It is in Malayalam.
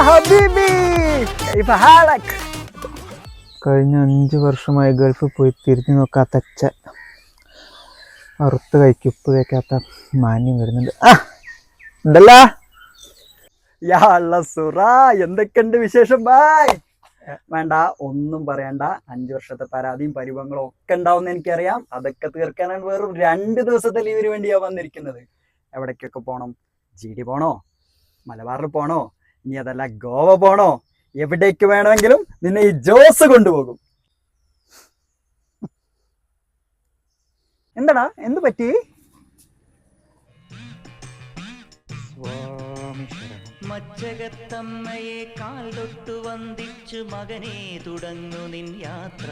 ഹബീബി കൈഫ ഹാലക്. കഴിഞ്ഞ 5 വർഷമായി ഗൾഫിൽ പോയി തിരിഞ്ഞു നോക്കാത്ത അച്ഛൻ, വറുത്ത് കഴിക്കും ഉപ്പ് തേക്കാത്ത മാന്യം വരുന്നുണ്ട്. ഉണ്ടല്ലോ. യാ അല്ലാ സുറ, എന്തൊക്കെയുണ്ട് വിശേഷം ബായ്? വേണ്ട, ഒന്നും പറയണ്ട. 5 വർഷത്തെ പരാതിയും പരിഭവങ്ങളും ഒക്കെ ഉണ്ടാവും എനിക്കറിയാം. അതൊക്കെ തീർക്കാനാണ് വെറും 2 ദിവസത്തെ ലീവിന് വേണ്ടിയാ വന്നിരിക്കുന്നത്. എവിടേക്കൊക്കെ പോണം? GD പോണോ? മലബാറിൽ പോണോ? ഇനി അതല്ല ഗോവ പോണോ? എവിടേക്ക് വേണമെങ്കിലും നിന്നെ ഈ ജോസ് കൊണ്ടുപോകും. എന്താടാ, എന്ത് പറ്റി? മച്ചകത്തമ്മയെ കാൽ തൊട്ടു വന്ദിച്ചു മകനെ തുടങ്ങു നിൻ യാത്ര.